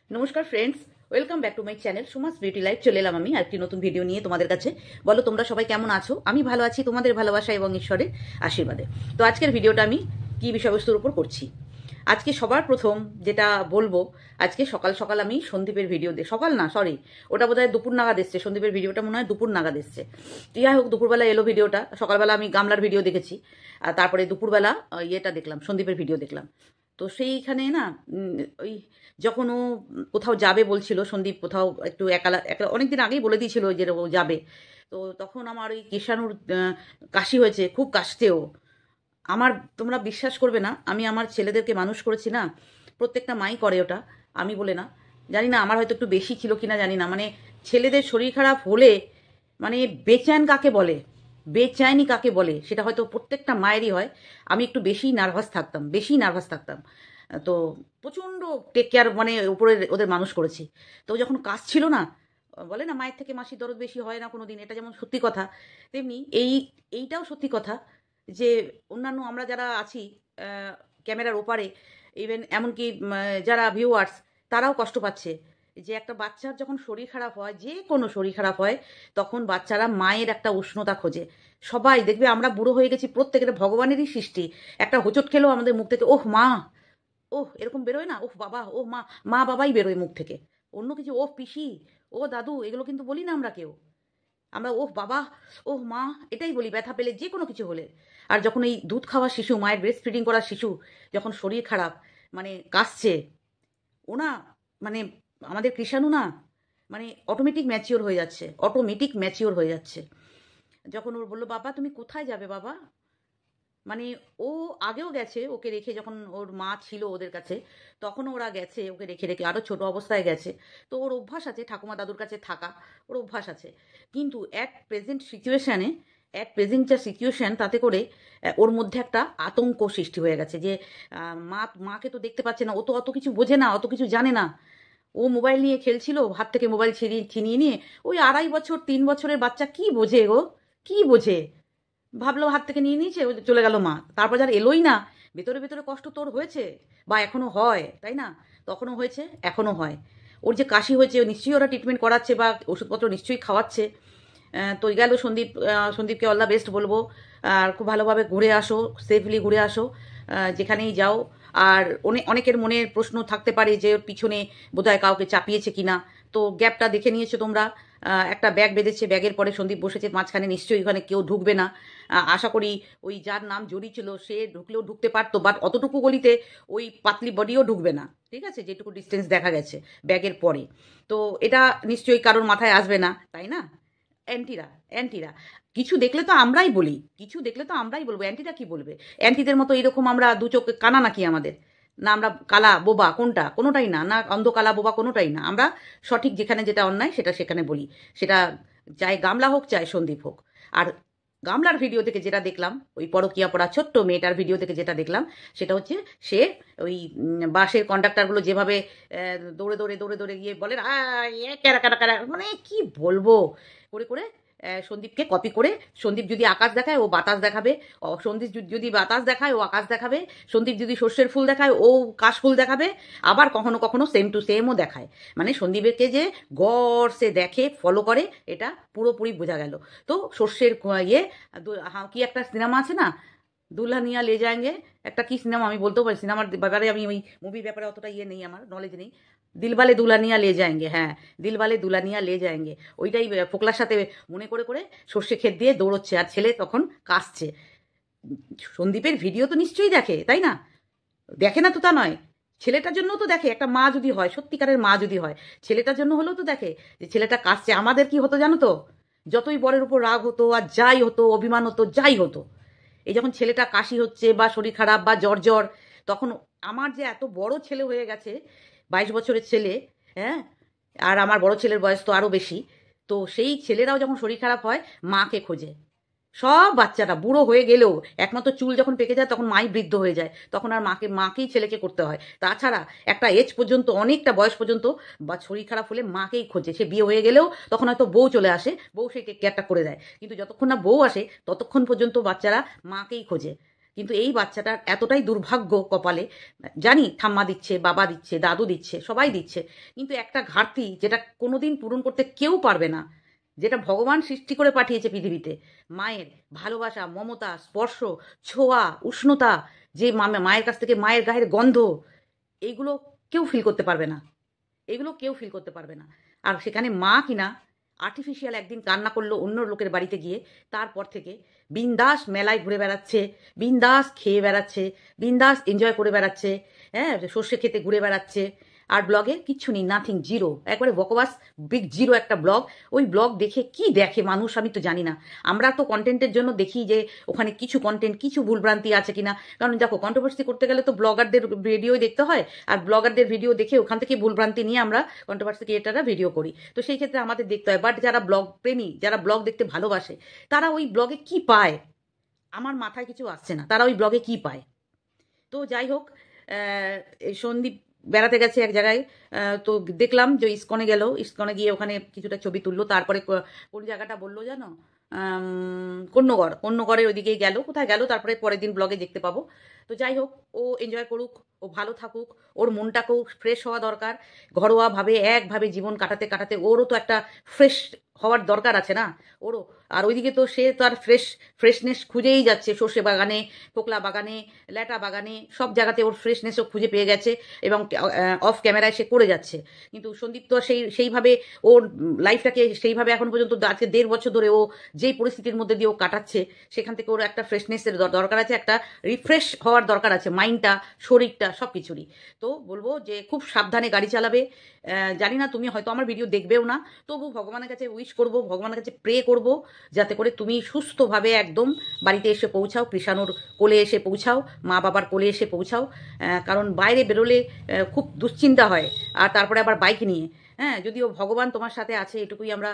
নমস্কার friends, welcome back to my channel Suma's beauty life. চলে এলাম আমি আরেকটি নতুন ভিডিও নিয়ে তোমাদের কাছে। বলো তোমরা সবাই কেমন আছো? আমি ভালো আছি তোমাদের ভালোবাসা এবং ঈশ্বরের আশীর্বাদে। তো আজকের ভিডিওটা আমি কি বিষয়বস্তুর উপর করছি, আজকে সবার প্রথম যেটা বলবো, আজকে সকাল সকাল আমি সন্দীপের ভিডিও সকাল না সরি, ওটা বোধহয় দুপুর নাগাদ এসছে। সন্দীপের ভিডিওটা মনে হয় দুপুর নাগাদ এসছে। যাই হোক, দুপুরবেলা এলো ভিডিওটা। সকালবেলা আমি গামলার ভিডিও দেখেছি, আর তারপরে দুপুরবেলা ইয়েটা দেখলাম, সন্দীপের ভিডিও দেখলাম। তো সেইখানে না ওই যখন ও কোথাও যাবে বলছিল, সন্দীপ কোথাও একটু একালা একা অনেকদিন আগেই বলে দিয়েছিল যে ও যাবে। তো তখন আমার ওই কেশানুর কাশি হয়েছে, খুব কাশতে ও। আমার, তোমরা বিশ্বাস করবে না, আমি আমার ছেলেদেরকে মানুষ করেছি না, প্রত্যেকটা মাই করে ওটা, আমি বলে না। জানি না আমার হয়তো একটু বেশি ছিল কিনা জানি না, মানে ছেলেদের শরীর খারাপ হলে মানে বেচैन কাকে বলে, বেচैनी কাকে বলে সেটা হয়তো প্রত্যেকটা মায়েরই হয়। আমি একটু বেশি নার্ভাস থাকতাম। তো প্রচণ্ড টেক কেয়ার মানে উপরে ওদের মানুষ করেছি। তো যখন কাজ ছিল না, বলে না মায়ের থেকে মাসির দরদ বেশি হয় না কোনো দিন, এটা যেমন সত্যি কথা, তেমনি এইটাও সত্যি কথা যে অন্যান্য আমরা যারা আছি ক্যামেরার ওপারে, ইভেন এমনকি যারা ভিউয়ার্স, তারাও কষ্ট পাচ্ছে যে একটা বাচ্চার যখন শরীর খারাপ হয়, যে কোনো শরীর খারাপ হয়, তখন বাচ্চারা মায়ের একটা উষ্ণতা খোঁজে। সবাই দেখবে আমরা বুড়ো হয়ে গেছি, প্রত্যেকের ভগবানেরই সৃষ্টি। একটা হোঁচট খেলেও আমাদের মুখ থেকে ওহ মা, ওহ এরকম বেরোয় না, ওহ বাবা, ওহ মা, মা বাবাই বেরোয় মুখ থেকে। অন্য কিছু ওহ পিসি, ও দাদু, এগুলো কিন্তু বলি না আমরা কেউ। আমরা ওহ বাবা, ওহ মা, এটাই বলি ব্যথা পেলে, যে কোনো কিছু হলে। আর যখন এই দুধ খাওয়া শিশু, মায়ের ব্রেস্ট ফিডিং করা শিশু যখন শরীর খারাপ মানে কাশছে, ও না মানে আমাদের কৃষাণু না মানে অটোমেটিক ম্যাচিওর হয়ে যাচ্ছে। যখন ওর বললো বাবা তুমি কোথায় যাবে বাবা, মানে ও আগেও গেছে ওকে রেখে, যখন ওর মা ছিল ওদের কাছে তখন ওরা গেছে ওকে রেখে রেখে, আরও ছোট অবস্থায় গেছে। তো ওর অভ্যাস আছে ঠাকুমা দাদুর কাছে থাকা, ওর অভ্যাস আছে। কিন্তু প্রেজেন্ট যা সিচুয়েশন, তাতে করে ওর মধ্যে একটা আতঙ্ক সৃষ্টি হয়ে গেছে যে মাকে তো দেখতে পাচ্ছে না, ও তো অত কিছু বোঝে না, অত কিছু জানে না। ও মোবাইল নিয়ে খেলছিল, হাত থেকে মোবাইল ছিনিয়ে নিয়ে, ওই 2.5 বছর 3 বছরের বাচ্চা কি বোঝে গো, কি বোঝে? ভাবলো হাত থেকে নিয়ে নিয়েছে, ও চলে গেল মা। তারপর যার এলোই না, ভেতরে ভেতরে কষ্ট তোর হয়েছে বা এখনো হয়, তাই না? তখনও হয়েছে, এখনো হয়। ওর যে কাশি হয়েছে, নিশ্চয়ই ওরা ট্রিটমেন্ট করাচ্ছে বা ওষুধপত্র নিশ্চয়ই খাওয়াচ্ছে। তো গেল সন্দীপকে অল দ্য বেস্ট বলবো। আর খুব ভালোভাবে ঘুরে আসো, সেফলি ঘুরে আসো যেখানেই যাও। আর অনেকের মনে প্রশ্ন থাকতে পারে যে ওর পিছনে বোধহয় কাউকে চাপিয়েছে কিনা। তো গ্যাপটা দেখে নিয়েছো তোমরা, একটা ব্যাগ বেঁধেছে, ব্যাগের পরে সন্দীপ বসেছে মাঝখানে, নিশ্চয়ই ওখানে কেউ ঢুকবে না। আশা করি ওই যার নাম জড়িয়ে ছিল সে ঢুকলেও ঢুকতে পারতো, বাট অতটুকু গলিতে ওই পাতলি বডিও ঢুকবে না, ঠিক আছে, যেটুকু ডিস্টেন্স দেখা গেছে ব্যাগের পরে। তো এটা নিশ্চয়ই কারোর মাথায় আসবে না, তাই না? অ্যান্টিরা অ্যান্টিরা কিছু দেখলে তো আমরাই বলি, কিছু দেখলে তো আমরাই বলবো, অ্যান্টিরা কি বলবে? অ্যান্টিদের মতো এরকম আমরা দু চোখ কানা নাকি আমাদের? না আমরা কালা বোবা কোনটা? কোনোটাই না, না অন্ধ কালা বোবা কোনোটাই না। আমরা সঠিক যেখানে যেটা অন্যায় সেটা সেখানে বলি। সেটা চাই গামলা হোক চাই সন্দীপ হোক। আর গামলার ভিডিও থেকে যেটা দেখলাম, ওই পরকিয়া পড়া ছোট্ট মেয়েটার ভিডিও থেকে যেটা দেখলাম, সেটা হচ্ছে সে ওই বাসের কন্ডাক্টারগুলো যেভাবে দৌড়ে দৌড়ে দৌড়ে দৌড়ে গিয়ে বলে ক্যারা ক্যারা ক্যারা, মানে কি বলবো, করে করে সন্দীপকে কপি করে, সন্দীপ যদি আকাশ দেখায় ও বাতাস দেখাবে, সন্দীপ যদি বাতাস দেখায় ও আকাশ দেখাবে, সন্দীপ যদি সর্ষের ফুল দেখায় ও কাশফুল দেখাবে, আবার কখনো কখনো সেম টু সেমও দেখায়। মানে সন্দীপকে যে গড় সে দেখে ফলো করে, এটা পুরোপুরি বোঝা গেল। তো সর্ষের ইয়ে কি একটা সিনেমা আছে না, দুলহানিয়া লে যায়েঙ্গে, একটা কি সিনেমা আমি বলতেও পারি, সিনেমার ব্যাপারে আমি ওই মুভির ব্যাপারে অতটা ইয়ে নেই, আমার নলেজ নেই। দিলবালে দুলানিয়া লে যায়েঙ্গে, হ্যাঁ, দিলবালে দুলানিয়া লে যায়েঙ্গে, ওইটাই ফোকলার সাথে মনে করে করে সর্ষে ক্ষেত দিয়ে দৌড়চ্ছে, আর ছেলে তখন কাশছে। সন্দীপের ভিডিও তো নিশ্চয়ই দেখে, তাই না? দেখে না তো তা নয়, ছেলেটার জন্য তো দেখে। একটা মা যদি হয়, সত্যিকারের মা যদি হয়, ছেলেটার জন্য হলেও তো দেখে যে ছেলেটা কাশছে। আমাদের কি হতো জানো তো, যতই বরের উপর রাগ হতো আর যাই হতো, অভিমান হতো, যাই হতো, এই যখন ছেলেটা কাশি হচ্ছে বা শরীর খারাপ বা জ্বর জ্বর, তখন আমার যে এত বড় ছেলে হয়ে গেছে, 22 বছরের ছেলে, হ্যাঁ, আর আমার বড় ছেলের বয়স তো আরও বেশি। তো সেই ছেলেরাও যখন শরীর খারাপ হয় মাকে খোঁজে। সব বাচ্চারা বুড়ো হয়ে গেলেও একমাত্র চুল যখন পেকে যায় তখন মাই বৃদ্ধ হয়ে যায়, তখন আর মাকেই ছেলেকে করতে হয়। তাছাড়া একটা এজ পর্যন্ত, অনেকটা বয়স পর্যন্ত বা শরীর খারাপ হলে মাকেই খোঁজে। সে বিয়ে হয়ে গেলেও তখন হয়তো বউ চলে আসে, বউ সেই কেয়ারটা করে দেয়, কিন্তু যতক্ষণ না বউ আসে ততক্ষণ পর্যন্ত বাচ্চারা মাকেই খোঁজে। কিন্তু এই বাচ্চাটার এতটাই দুর্ভাগ্য কপালে, জানি ঠাম্মা দিচ্ছে, বাবা দিচ্ছে, দাদু দিচ্ছে, সবাই দিচ্ছে, কিন্তু একটা ঘাটতি যেটা কোনোদিন পূরণ করতে কেউ পারবে না, যেটা ভগবান সৃষ্টি করে পাঠিয়েছে পৃথিবীতে, মায়ের ভালোবাসা, মমতা, স্পর্শ, ছোঁয়া, উষ্ণতা, যে মায়ের কাছ থেকে মায়ের গায়ের গন্ধ, এইগুলো কেউ ফিল করতে পারবে না, এগুলো কেউ ফিল করতে পারবে না। আর সেখানে মা কিনা আর্টিফিশিয়াল একদিন কান্না করলো অন্য লোকের বাড়িতে গিয়ে, তারপর থেকে বিন্দাস মেলায় ঘুরে বেড়াচ্ছে, বিন্দাস খেয়ে বেড়াচ্ছে, বিন্দাস এনজয় করে বেড়াচ্ছে, হ্যাঁ, সর্ষে খেতে ঘুরে বেড়াচ্ছে। আর ব্লগে কিচ্ছু নেই, নাথিং, জিরো, একবারে বকবাস, বিগ জিরো একটা ব্লগ। ওই ব্লগ দেখে কি দেখে মানুষ আমি তো জানি না। আমরা তো কন্টেন্টের জন্য দেখি যে ওখানে কিছু কন্টেন্ট, কিছু ভুলভ্রান্তি আছে কিনা, কারণ দেখো কন্ট্রোভার্সি করতে গেলে তো ব্লগারদের ভিডিও দেখতে হয়, আর ব্লগারদের ভিডিও দেখে ওখান থেকে ভুলভ্রান্তি নিয়ে আমরা কন্ট্রোভার্সি ক্রিয়েটাররা ভিডিও করি, তো সেই ক্ষেত্রে আমাদের দেখতে হয়। বাট যারা ব্লগ প্রেমী, যারা ব্লগ দেখতে ভালোবাসে, তারা ওই ব্লগে কি পায় আমার মাথায় কিছু আসছে না, তারা ওই ব্লগে কি পায়। তো যাই হোক, এই সন্দীপ বেড়াতে গেছে এক জায়গায়, তো দেখলাম যে ইস্কনে গেল, ইস্কনে গিয়ে ওখানে কিছুটা ছবি তুললো, তারপরে কোন জায়গাটা বললো জানো, কন্যগড়, কন্যগড়ের ওইদিকেই গেল, কোথায় গেল তারপরে পরের দিন ব্লগে দেখতে পাবো। তো যাই হোক, ও এনজয় করুক, ও ভালো থাকুক, ওর মনটাকেও ফ্রেশ হওয়া দরকার, ঘরোয়াভাবে একভাবে জীবন কাটাতে কাটাতে ওরও তো একটা ফ্রেশ হওয়ার দরকার আছে না ওরও। আর ওইদিকে তো সে তার ফ্রেশনেস খুঁজেই যাচ্ছে, সর্ষে বাগানে, পোকলা বাগানে, ল্যাটা বাগানে, সব জায়গাতে ওর ফ্রেশনেসও খুঁজে পেয়ে গেছে, এবং অফ ক্যামেরায় সে করে যাচ্ছে। কিন্তু সন্দীপ তো সেইভাবে ওর লাইফটাকে সেইভাবে এখন পর্যন্ত, আজকে 1.5 বছর ধরে ও যেই পরিস্থিতির মধ্যে দিয়ে ও কাটাচ্ছে, সেখান থেকে ওর একটা ফ্রেশনেসের দরকার আছে, একটা রিফ্রেশ হওয়ার দরকার আছে, মাইন্ডটা, শরীরটা, সব কিছুরই। তো বলবো যে খুব সাবধানে গাড়ি চালাবে। জানি না তুমি হয়তো আমার ভিডিও দেখবেও না, তবু ভগবানের কাছে উইশ করব, ভগবানের কাছে প্রে করব, যাতে করে তুমি সুস্থভাবে একদম বাড়িতে এসে পৌঁছাও, কৃষাণুর কোলে এসে পৌঁছাও, মা বাবার কোলে এসে পৌঁছাও। কারণ বাইরে বেরোলে খুব দুশ্চিন্তা হয়, আর তারপরে আবার বাইক নিয়ে, হ্যাঁ, যদিও ভগবান তোমার সাথে আছে এটুকুই আমরা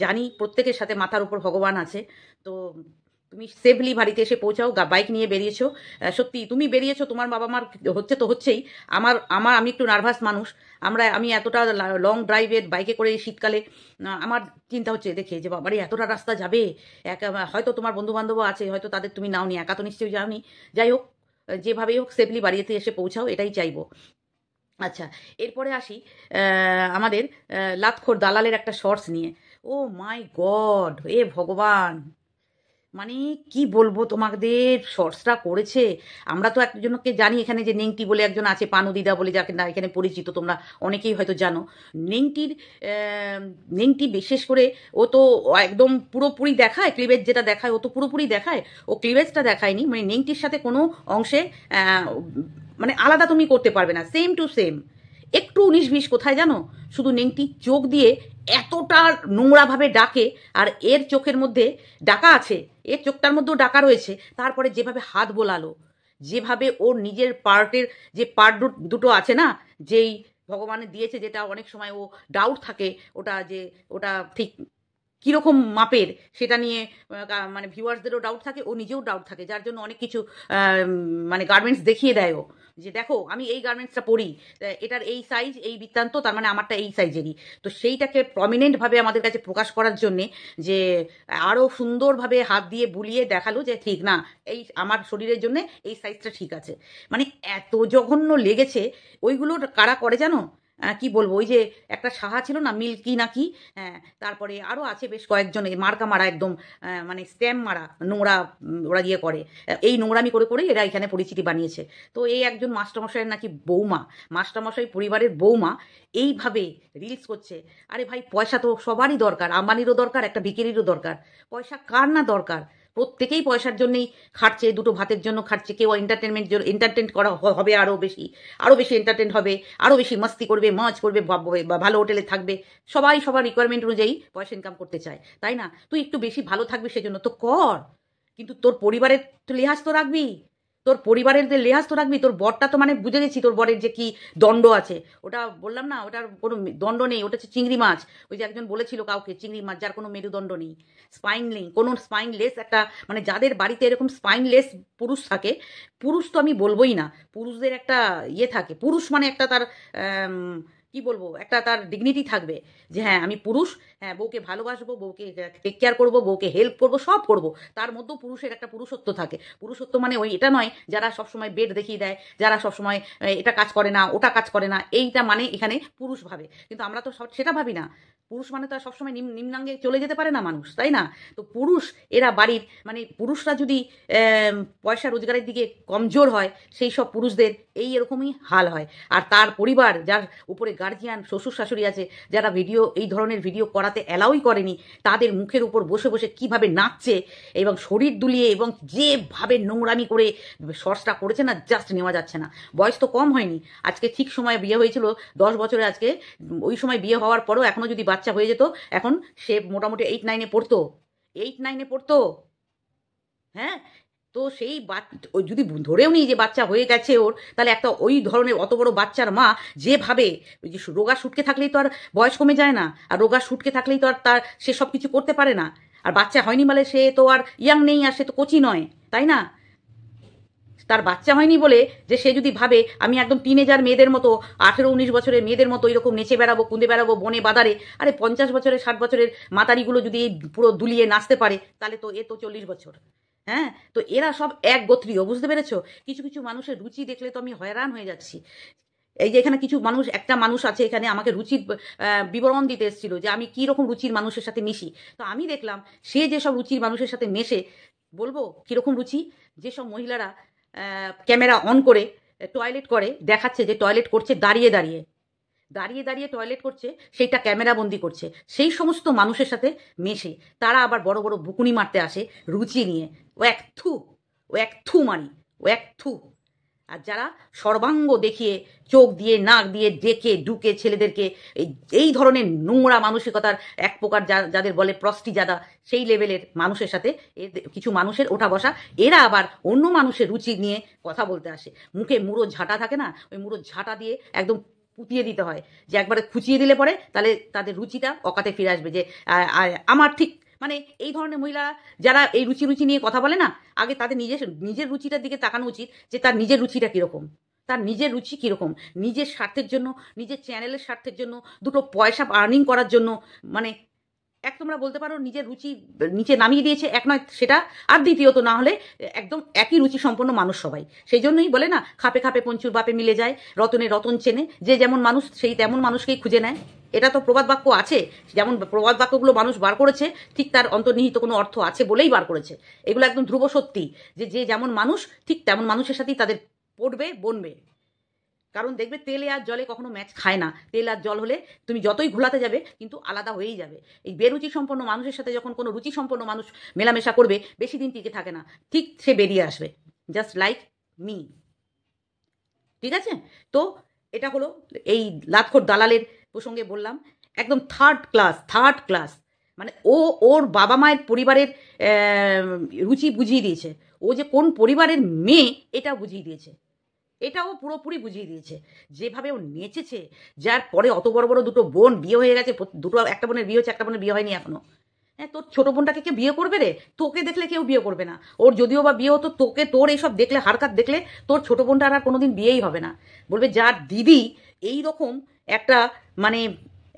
জানি, প্রত্যেকের সাথে মাথার উপর ভগবান আছে। তো তুমি সেফলি বাড়িতে এসে পৌঁছাও, বাইক নিয়ে বেরিয়েছো, সত্যি তুমি বেরিয়েছো, তোমার বাবা মার হচ্ছে তো হচ্ছেই, আমার আমার আমি একটু নার্ভাস মানুষ, আমি এতটা লং ড্রাইভের বাইকে করে এই শীতকালে, আমার চিন্তা হচ্ছে দেখে যে বাবারে এতটা রাস্তা যাবে, হয়তো তোমার বন্ধু বান্ধবও আছে, হয়তো তাদের তুমি নাওনি, একা তো নিশ্চয়ই যাওনি। যাই হোক, যেভাবেই হোক সেফলি বাড়িতে এসে পৌঁছাও, এটাই চাইবো। আচ্ছা, এরপরে আসি আমাদের লাতখোর দালালের একটা শর্টস নিয়ে। ও মাই গড, এ ভগবান, মানে কি বলবো, তোমাদের শর্টসটা করেছে। আমরা তো একজনকে জানি এখানে, যে নেংটি বলে একজন আছে, পানু দিদা বলে, যাকে না এখানে পরিচিত, তোমরা অনেকেই হয়তো জানো। নেংটির নেংটি বিশেষ করে ও তো একদম পুরোপুরি দেখায়, ক্লিভেজ যেটা দেখায় ও তো পুরোপুরি দেখায়, ও ক্লিভেজটা দেখায়নি, মানে নেংটির সাথে কোনো অংশে মানে আলাদা তুমি করতে পারবে না, সেম টু সেম। একটু 19-20 কোথায় জানো, শুধু নেংটি চোখ দিয়ে এতটা নোংরাভাবে ডাকে, আর এর চোখের মধ্যে ডাকা আছে, এর চোখটার মধ্যেও ডাকা রয়েছে, তারপরে যেভাবে হাত বোলালো, যেভাবে ওর নিজের পার্টের যে পার্ট দুটো আছে না, যেই ভগবানের দিয়েছে, যেটা অনেক সময় ও ডাউট থাকে, ওটা যে ওটা ঠিক কীরকম মাপের, সেটা নিয়ে মানে ভিউয়ার্সদেরও ডাউট থাকে, ও নিজেও ডাউট থাকে, যার জন্য অনেক কিছু মানে গার্মেন্টস দেখিয়ে দেয় ও, যে দেখো আমি এই গার্মেন্টসটা পরি, এটার এই সাইজ, এই বৃত্তান্ত, তার মানে আমারটা এই সাইজেরই। তো সেইটাকে প্রমিনেন্টভাবে আমাদের কাছে প্রকাশ করার জন্যে, যে আরও সুন্দরভাবে হাত দিয়ে বুলিয়ে দেখালো যে ঠিক না, এই আমার শরীরের জন্যে এই সাইজটা ঠিক আছে। মানে এত জঘন্য লেগেছে। ওইগুলো কারা করে জানো, কি বলবো, ওই যে একটা সাহা ছিল না, মিল্কি নাকি, হ্যাঁ, তারপরে আরও আছে বেশ কয়েকজন, মার্কা মারা একদম, মানে স্ট্যাম্প মারা, নোংরা, ওরা গিয়ে করে, এই নোংরামি করে করে এরা এখানে পরিচিতি বানিয়েছে। তো এই একজন মাস্টারমশাইয়ের নাকি বৌমা, মাস্টারমশাই পরিবারের বৌমা এইভাবে রিলস করছে। আরে ভাই, পয়সা তো সবারই দরকার, আম্বানিরও দরকার, একটা ভিকিরিরও দরকার, পয়সা কার না দরকার, প্রত্যেকেই পয়সার জন্যই খাটছে, দুটো ভাতের জন্য খাটছে, কেউ এন্টারটেন করা হবে, আরও বেশি এন্টারটেন হবে, আরও বেশি মাস্তি করবে, মজ করবে, ভালো হোটেলে থাকবে, সবাই সবার রিকোয়ারমেন্ট অনুযায়ী পয়সা ইনকাম করতে চায়, তাই না? তুই একটু বেশি ভালো থাকবি সেজন্য তো কর, কিন্তু তোর পরিবারের তো লিহাজ তো রাখবি, তোর পরিবারের যে লেহাজ তো রাখবি। তোর বরটা তো মানে বুঝে গেছি তোর বরের যে কি দণ্ড আছে, ওটা বললাম না, ওটার কোনো দণ্ড নেই, ওটা হচ্ছে চিংড়ি মাছ। ওই যে একজন বলেছিল কাউকে, চিংড়ি মাছ যার কোনো মেরুদণ্ড নেই, স্পাইন নেই, কোনো স্পাইনলেস একটা, মানে যাদের বাড়িতে এরকম স্পাইনলেস পুরুষ থাকে, পুরুষ তো আমি বলবোই না, পুরুষদের একটা ইয়ে থাকে, পুরুষ মানে একটা তার কি বলবো, একটা তার ডিগনিটি থাকবে যে হ্যাঁ আমি পুরুষ, হ্যাঁ বউকে ভালোবাসবো, বউকে টেক কেয়ার করবো, বউকে হেল্প করবো, সব করবো। তার মধ্যেও পুরুষের একটা পুরুষত্ব থাকে। পুরুষত্ব মানে ওই এটা নয় যারা সবসময় বেড দেখিয়ে দেয়, যারা সবসময় এটা কাজ করে না, ওটা কাজ করে না, এইটা মানে এখানে পুরুষ ভাবে। কিন্তু আমরা তো সেটা ভাবি না। পুরুষ মানে তো আর সবসময় নিম্নাঙ্গে চলে যেতে পারে না মানুষ, তাই না? তো পুরুষ এরা বাড়ির, মানে পুরুষরা যদি পয়সা রোজগারের দিকে কমজোর হয়, সেই সব পুরুষদের এই এরকমই হাল হয়। আর তার পরিবার, যার উপরে গার্জিয়ান শ্বশুর শাশুড়ি আছে, যারা এই ধরনের ভিডিও করাতে অ্যালাউই করেনি, তাদের মুখের উপর বসে বসে কিভাবে নাচছে এবং শরীর দুলিয়ে এবং যেভাবে নোংরামি করে শর্টসটা করেছে না, জাস্ট নেওয়া যাচ্ছে না। বয়স তো কম হয়নি, আজকে ঠিক সময় বিয়ে হয়েছিল 10 বছরে। আজকে ওই সময় বিয়ে হওয়ার পরও এখনও যদি বাচ্চা হয়ে যেত, এখন সে মোটামুটি 8-9-এ পড়তো, 8-9-এ পড়তো। হ্যাঁ, তো সেই ওই যদি ধরেও নিই যে বাচ্চা হয়ে গেছে ওর, তাহলে একটা ওই ধরনের অত বড় বাচ্চার মা যেভাবে, ওই যে রোগা সুটকে থাকলেই তো আর বয়স কমে যায় না, আর রোগা সুটকে থাকলেই তো আর সে সব কিছু করতে পারে না। আর বাচ্চা হয়নি বলে সে তো আর ইয়াং নেই, আর সে তো কচি নয়, তাই না? তার বাচ্চা হয়নি বলে যে সে যদি ভাবে আমি একদম টিনেজার মেয়েদের মতো, 18-19 বছরের মেয়েদের মতো এরকম নেচে বেড়াবো, কুঁদে বেড়াবো বনে বাদারে, আরে 50 বছরের 60 বছরের মাতারিগুলো যদি পুরো দুলিয়ে নাচতে পারে, তাহলে তো এ তো 40 বছর। হ্যাঁ, তো এরা সব এক গোত্রীয়, বুঝতে পেরেছো? কিছু কিছু মানুষের রুচি দেখলে তো আমি হয়রান হয়ে যাচ্ছি। এই যে এখানে কিছু মানুষ, একটা মানুষ আছে এখানে আমাকে রুচির বিবরণ দিতে এসেছিল যে আমি কি রকম রুচির মানুষের সাথে মিশি। তো আমি দেখলাম সে যেসব রুচির মানুষের সাথে মেশে, বলবো কিরকম রুচি, যেসব মহিলারা ক্যামেরা অন করে টয়লেট করে, দেখাচ্ছে যে টয়লেট করছে দাঁড়িয়ে দাঁড়িয়ে, দাঁড়িয়ে দাঁড়িয়ে টয়লেট করছে, সেইটা ক্যামেরা বন্দি করছে, সেই সমস্ত মানুষের সাথে মেশে তারা আবার বড় বড় বুকুনি মারতে আসে রুচি নিয়ে। ও এক থু, ও এক থু মারি, ও এক থু। আর যারা সর্বাঙ্গ দেখিয়ে, চোখ দিয়ে নাক দিয়ে ডেকে ঢুকে ছেলেদেরকে এই ধরনের নোংরা মানসিকতার এক প্রকার, যাদের বলে প্রস্টিজাদা, সেই লেভেলের মানুষের সাথে কিছু মানুষের ওঠা বসা, এরা আবার অন্য মানুষের রুচি নিয়ে কথা বলতে আসে। মুখে মুড়ো ঝাঁটা থাকে না, ওই মুড়ো ঝাঁটা দিয়ে একদম পুঁতিয়ে দিতে হয়, যে একবারে খুঁচিয়ে দিলে পরে তাহলে তাদের রুচিটা অকাতে ফিরে আসবে। যে আমার ঠিক, মানে এই ধরনের মহিলা যারা এই রুচি রুচি নিয়ে কথা বলে না, আগে তাদের নিজের রুচিটার দিকে তাকানো উচিত, যে তার নিজের রুচিটা কীরকম, তার নিজের রুচি কীরকম। নিজের স্বার্থের জন্য, নিজের চ্যানেলের স্বার্থের জন্য, দুটো পয়সা আর্নিং করার জন্য, মানে এক তোমরা বলতে পারো নিজের রুচি নিচে নামিয়ে দিয়েছে, এক নয় সেটা, আর দ্বিতীয়ত না হলে একদম একই রুচি সম্পন্ন মানুষ সবাই। সেই জন্যই বলে না, খাপে খাপে পঞ্চুর বাপে মিলে যায়, রতনে রতন চেনে, যে যেমন মানুষ সেই তেমন মানুষকেই খুঁজে নেয়। এটা তো প্রবাদ বাক্য আছে, যেমন প্রবাদ বাক্যগুলো মানুষ বার করেছে, ঠিক তার অন্তর্নিহিত কোনো অর্থ আছে বলেই বার করেছে। এগুলো একদম ধ্রুব সত্যি, যে যে যেমন মানুষ ঠিক তেমন মানুষের সাথেই তাদের পড়বে বনবে। কারণ দেখবে তেলে আর জলে কখনো ম্যাচ খায় না। তেল আর জল হলে তুমি যতই ঘোলাতে যাবে কিন্তু আলাদা হয়েই যাবে। এই বেরুচি সম্পন্ন মানুষের সাথে যখন কোনো রুচি সম্পন্ন মানুষ মেলামেশা করবে, বেশি দিন টিকে থাকে না, ঠিক সে বেরিয়ে আসবে, জাস্ট লাইক মি। ঠিক আছে? তো এটা হলো এই লাতখোর দালালের প্রসঙ্গে বললাম। একদম থার্ড ক্লাস, মানে ওর বাবা মায়ের পরিবারের রুচি বুঝিয়ে দিয়েছে। ও যে কোন পরিবারের মেয়ে এটা বুঝিয়ে দিয়েছে, এটাও পুরোপুরি বুঝিয়ে দিয়েছে। যেভাবে ও নেচেছে, যার পরে অত বড় বড় দুটো বোন বিয়ে হয়ে গেছে, দুটো, একটা বোনের বিয়ে হচ্ছে, একটা বোনের বিয়ে হয়নি এখনো। হ্যাঁ, তোর ছোট বোনটাকে কে বিয়ে করবে রে? তোকে দেখলে কেউ বিয়ে করবে না। ওর যদিও বা বিয়ে হতো, তোর এইসব দেখলে, হারকাত দেখলে তোর ছোট বোনটার আর কোনোদিন বিয়েই হবে না। বলবে যার দিদি এই রকম একটা, মানে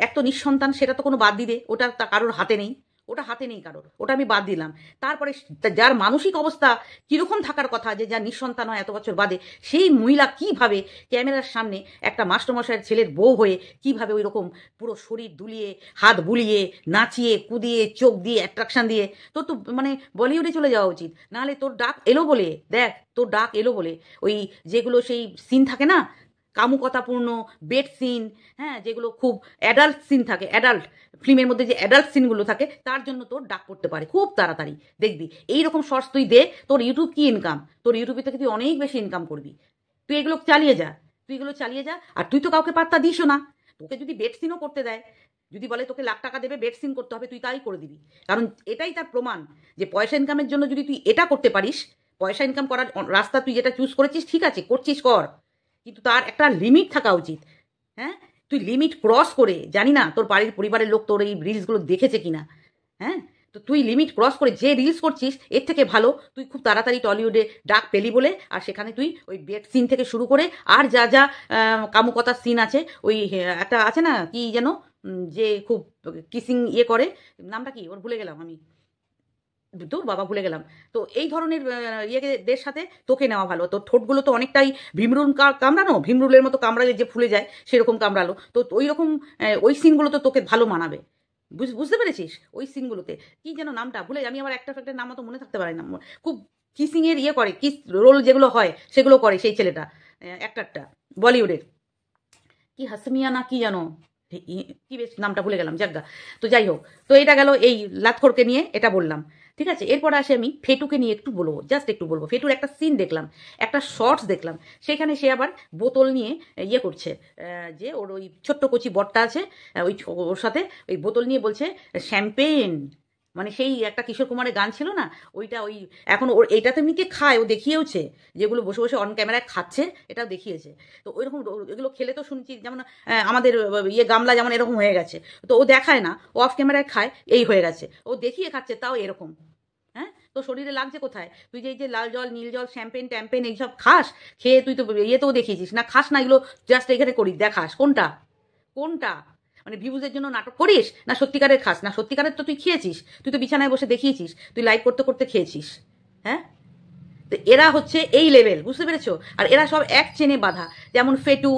এক তো নিঃসন্তান, সেটা তো কোনো বাদ দিবে, ওটা কারোর হাতে নেই, ওটা হাতে নেই কারোর, ওটা আমি বাদ দিলাম। তারপরে যার মানসিক অবস্থা কীরকম থাকার কথা, যে যার নিঃসন্তান হয় এত বছর বাদে, সেই মহিলা কিভাবে ক্যামেরার সামনে একটা মাস্টারমশাইয়ের ছেলের বউ হয়ে কিভাবে ওই রকম পুরো শরীর দুলিয়ে, হাত বুলিয়ে, নাচিয়ে কুদিয়ে, চোখ দিয়ে অ্যাট্রাকশন দিয়ে, তোর তো মানে বলিউডে চলে যাওয়া উচিত। নাহলে তোর ডাক এলো বলে, দেখ তোর ডাক এলো বলে, ওই যেগুলো সেই সিন থাকে না, কামুকতাপূর্ণ বেড সিন, হ্যাঁ, যেগুলো খুব অ্যাডাল্ট সিন থাকে, অ্যাডাল্ট ফিল্মের মধ্যে যে অ্যাডাল্ট সিনগুলো থাকে, তার জন্য তোর ডাক পড়তে পারে খুব তাড়াতাড়ি। দেখবি এইরকম শর্টস তুই দে, তোর ইউটিউব কি ইনকাম, তোর ইউটিউবে থেকে তুই অনেক বেশি ইনকাম করবি। তুই এগুলো চালিয়ে যা, আর তুই তো কাউকে পাত্তা দিসও না। তোকে যদি বেড সিনও করতে দেয়, যদি বলে তোকে লাখ টাকা দেবে বেড সিন করতে হবে, তুই তাই করে দিবি। কারণ এটাই তার প্রমাণ যে পয়সা ইনকামের জন্য যদি তুই এটা করতে পারিস, পয়সা ইনকাম করার রাস্তা তুই যেটা চুজ করেছিস, ঠিক আছে করছিস কর, কিন্তু তার একটা লিমিট থাকা উচিত। হ্যাঁ, তুই লিমিট ক্রস করে, জানি না তোর বাড়ির পরিবারের লোক তোর এই রিলসগুলো দেখেছে কিনা, হ্যাঁ, তো তুই লিমিট ক্রস করে যে রিলস করছিস এর থেকে ভালো তুই খুব তাড়াতাড়ি টলিউডে ডাক পেলি বলে, আর সেখানে তুই ওই বেড সিন থেকে শুরু করে আর যা যা কামুকতার সিন আছে, ওই একটা আছে না কি যেন যে খুব কিসিং ইয়ে করে, নামটা কি ওর ভুলে গেলাম আমি, তোর বাবা ভুলে গেলাম। তো এই ধরনের ইয়েদের সাথে তোকে নেওয়া ভালো। তোর ঠোঁটগুলো তো অনেকটাই ভীমরুল কামড়ানো, ভীমরুলের মতো কামড়ালে যে ফুলে যায় সেরকম কামড়ালো, তো ওই রকম ওই সিনগুলো তো তোকে ভালো মানাবে। বুঝতে পেরেছিস? ওই সিনগুলোতে কি যেন নামটা ভুলে, আমি আবার একটা নাম অত মনে থাকতে পারি না। খুব কিসিংয়ের ইয়ে করে, কিস রোল যেগুলো হয় সেগুলো করে সেই ছেলেটা, একটা বলিউডের কি হাসমিয়া না কি যেন, কি বেশ নামটা ভুলে গেলাম, যাজ্ঞা। তো যাই হোক, তো এটা গেল এই লাতখোরকে নিয়ে, এটা বললাম। ঠিক আছে, এরপর আসে আমি ফেটুকে নিয়ে একটু বলবো, জাস্ট একটু বলবো। ফেটুর একটা সিন দেখলাম, একটা শর্টস দেখলাম, সেখানে সে আবার বোতল নিয়ে ইয়ে করছে, যে ওর ওই ছোট্ট কচি বটটা আছে, ওই ওর সাথে ওই বোতল নিয়ে বলছে শ্যাম্পেন, মানে সেই একটা কিশোর কুমারের গান ছিল না ওইটা, ওই এখন ওর এইটা তো এমনিকে খায়, ও দেখিয়েওছে যেগুলো বসে বসে অন ক্যামেরায় খাচ্ছে, এটাও দেখিয়েছে। তো ওইরকম এগুলো খেলে তো শুনছি যেমন আমাদের ইয়ে গামলা যেমন এরকম হয়ে গেছে, তো ও দেখায় না, ও অফ ক্যামেরায় খায়, এই হয়ে গেছে, ও দেখিয়ে খাচ্ছে তাও এরকম। হ্যাঁ, তো শরীরে লাগছে কোথায়? তুই যে এই যে লাল জল নীল জল শ্যাম্পেন ট্যাম্পেন এইসব খাস, খেয়ে তুই তো ইয়েতেও দেখিয়েছিস না, খাস না এগুলো, জাস্ট এখানে করিস, দেখাস কোনটা কোনটা, মানে ভিউজের জন্য নাটক করিস না সত্যিকারের খাস? না সত্যিকারের তো তুই খেয়েছিস, তুই তো বিছানায় বসে দেখিয়েছিস, তুই লাইভ করতে করতে খেয়েছিস। হ্যাঁ, তো এরা হচ্ছে এই লেভেল, বুঝতে পেরেছো? আর এরা সব এক চেনে বাঁধা, যেমন ফেটু,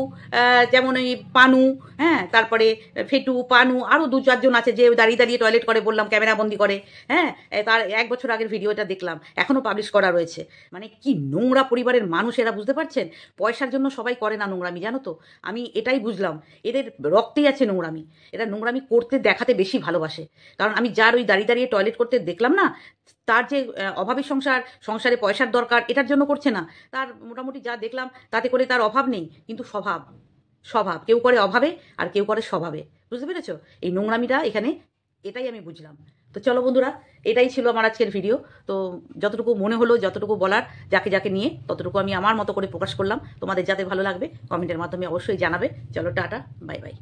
যেমন ওই পানু, হ্যাঁ, তারপরে ফেটু পানু আরও দু চারজন আছে যে দাঁড়িয়ে দাঁড়িয়ে টয়লেট করে, বললাম ক্যামেরা বন্দি করে। হ্যাঁ, তার 1 বছর আগের ভিডিওটা দেখলাম, এখনও পাবলিশ করা রয়েছে। মানে কি নোংরা পরিবারের মানুষ এরা, বুঝতে পারছেন? পয়সার জন্য সবাই করে না নোংরামি, জানো তো? আমি এটাই বুঝলাম, এদের রক্তেই আছে নোংরামি। এরা নোংরামি করতে দেখাতে বেশি ভালোবাসে। কারণ আমি যার ওই দাঁড়িয়ে দাঁড়িয়ে টয়লেট করতে দেখলাম না, তার যে অভাবী সংসারে পয়সার দরকার এটার জন্য করছে না, তার মোটামুটি যা দেখলাম তাতে করে তার অভাব নেই, কিন্তু স্বভাব, স্বভাব কেউ করে অভাবে আর কেউ করে স্বভাবে, বুঝতে পেরেছো? এই নোংরামিটা এখানে, এটাই আমি বুঝলাম। তো চলো বন্ধুরা, এটাই ছিল আমার আজকের ভিডিও। তো যতটুকু মনে হলো, যতটুকু বলার যাকে যাকে নিয়ে, ততটুকু আমি আমার মতো করে প্রকাশ করলাম। তোমাদের যাতে ভালো লাগবে কমেন্টের মাধ্যমে অবশ্যই জানাবে। চলো টাটা, বাই বাই।